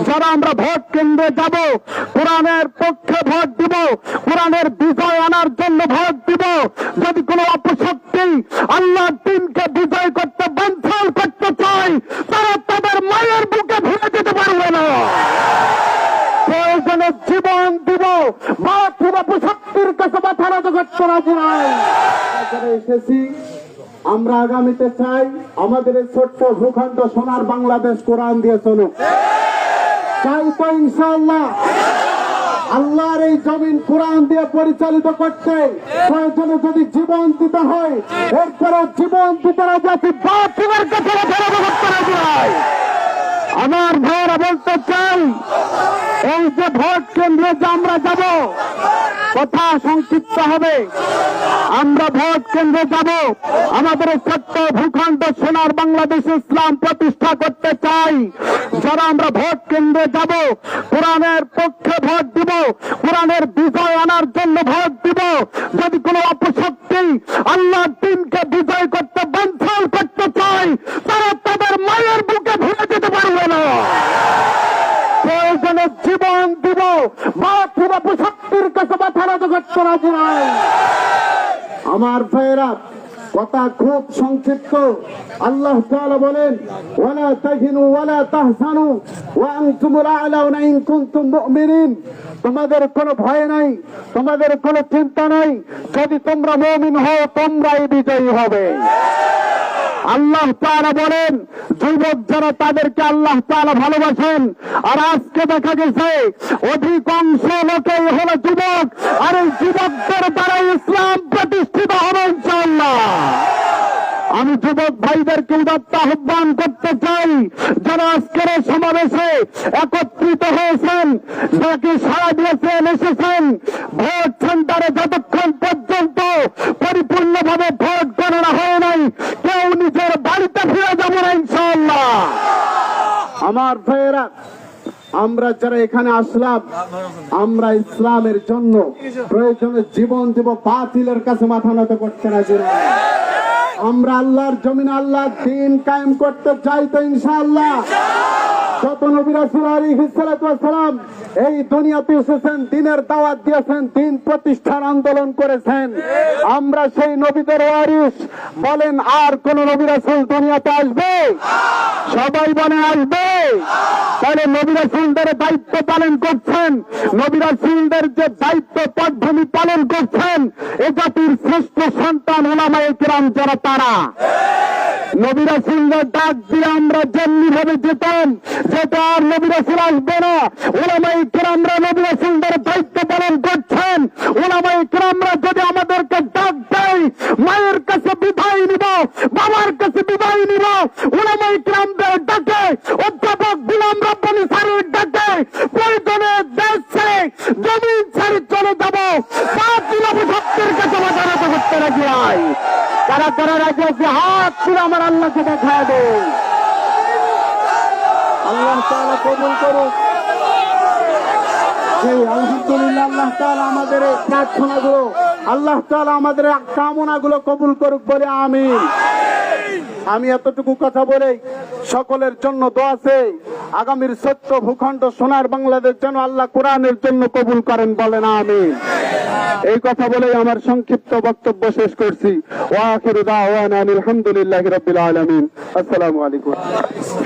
যারা আমরা ভোট কেন্দ্রে যাব, কোরআনের পক্ষে ভোট দিব, কোরআনের বিজয় আনার জন্য ভোট দিব। যদি কোনো অপশক্তি আল্লাহর দ্বীনকে বিজয় করতে বানচাল করতে চায়, তারা তাদের মায়ের বুকে ভুলে যেতে পারবে না। প্রয়োজনে জীবন দিব, বাতিল অপশক্তির কাছে মাথা নত করতে রাজি নয়। এসেছি আমরা আগামীতে চাই আমাদের এই ছোট্ট ভূখণ্ড সোনার বাংলাদেশ কোরআন দিয়ে চলুক। চাই তো ইনশাআল্লাহ আল্লাহর এই জমিন কোরআন দিয়ে পরিচালিত করতে প্রয়োজনে যদি জীবন দিতে হয়, এরপরে জীবন দিতে রাজি, বাতিলের কাছে মাথা নত করতে রাজি নয়। আমার ভাইয়েরা বলতে চাই, এই যে ভোট কেন্দ্রে যে আমরা যাব, কথা সংক্ষিপ্ত হবে। আমরা ভোট কেন্দ্রে যাব, আমাদের ছোট্ট ভূখণ্ড সোনার বাংলাদেশ ইসলাম প্রতিষ্ঠা করতে চাই। যারা আমরা ভোট কেন্দ্রে যাব, কোরআনের পক্ষে ভোট দিব, কোরআনের বিজয় আনার জন্য ভোট দিব। যদি কোনো অপশক্তি আল্লাহর দ্বীনকে বিজয় করতে বানচাল করতে চায়, তারা তাদের মায়ের বুকে ভুলে যেতে পারবে না। প্রয়োজনে জীবন দিব, বাতিল অপশক্তির কাছে মাথা নত করতে রাজি নয়। আমার ভাইয়েরা, কথা খুব সংক্ষিপ্ত। আল্লাহ তাআলা বলেন, ওয়ালা তাহিনু ওয়ালা তাহজানু ওয়া আনতুমুল আ'লাউনা ইন কুনতুম মুমিনিন। তোমাদের কোনো ভয় নাই, তোমাদের কোনো চিন্তা নাই, যদি তোমরা মুমিন হও তোমরাই বিজয়ী হবে। আল্লাহ তাআলা বলেন, যুবক যারা তাদেরকে আল্লাহ তাআলা ভালোবাসেন। আর আজকে দেখা গেছে অধিকাংশ লোকেই হলো যুবক, আর এই যুবকদের দ্বারা ইসলাম প্রতিষ্ঠিত হবে ইনশাআল্লাহ। আমি যুবক ভাইদেরকে উদাত্ত আহ্বান করতে চাই, যারা আজকের এই সমাবেশে একত্রিত হয়েছেন, যাকে সাড়া দিয়েছেন, এসেছেন, ভোট সেন্টারে যতক্ষণ পর্যন্ত পরিপূর্ণভাবে ভোট গণনা হয় নাই, কেউ নিজের বাড়িতে ফিরে যাবো না ইনশাআল্লাহ। আমার ভাইয়েরা, আমরা যারা এখানে আসলাম, আমরা ইসলামের জন্য প্রয়োজনে জীবন দেব, বাতিলের কাছে মাথা নত করতে রাজি নয়। আমরা আল্লাহর জমিনে আল্লাহর দ্বীন কায়েম করতে চাই তো ইনশাআল্লাহ। যত নবী রাসূল আলাইহিস সালাতু ওয়াস সালাম এই দুনিয়াতে এসেছেন, দ্বীনের দাওয়াত দিয়েছেন, দ্বীন প্রতিষ্ঠার আন্দোলন করেছেন। আমরা সেই নবীদের ওয়ারিস। বলেন, আর কোন নবী রাসূল দুনিয়াতে আসবে? সবাই বলে আসবে। তাহলে নবী রাসূলদের দায়িত্ব পালন করছেন, নবী রাসূলদের যে দায়িত্ব পটভূমি পালন করছেন, এ জাতির শ্রেষ্ঠ সন্তান উলামায়ে কিরাম যারা, তারা নবী রাসূলদের ডাক দিয়ে আমরা যেমনি ভাবে যেতাম, যেটা আর নবী রাসূল আসবে না। উলামায়ে কিরামরা নবী রাসূলদের দায়িত্ব পালন করছেন। উলামায়ে কিরামরা যদি আমাদেরকে ডাক দেয়, মায়ের কাছে বিদায় নিব, বাবার কাছে বিদায় নিব। উলামায়ে কিরামদের ডাকে, অধ্যাপক গোলাম রব্বানী স্যারের ডাকে প্রয়োজনে দেশ ছেড়ে জমিন ছেড়ে চলে যাব, বাতিল অপশক্তির কাছে মাথা নত করতে রাজি নয়। তারা যারা রাজি আছে, হাত তুলে আমার আল্লাহকে দেখা দেয়। আল্লাহ তাআলা কবুল করুন। আলহামদুলিল্লাহ, আল্লাহ তাআলা আমাদের এই প্রার্থনাগুলো, আল্লাহ তাআলা আমাদের কামনাগুলো কবুল করুক বলে আমিন। আমি এতটুকু কথা বলে সকলের জন্য দোয়া চাই, আগামীর ছোট্ট ভূখণ্ড সোনার বাংলাদেশ যেন আল্লাহ কোরআনের জন্য কবুল করেন, বলেন আমিন। এই কথা বলে আমার সংক্ষিপ্ত বক্তব্য শেষ করছি। ওয়া আখিরু দাওয়ানা আলহামদুলিল্লাহি রাব্বিল আলামিন। আসসালামু আলাইকুম।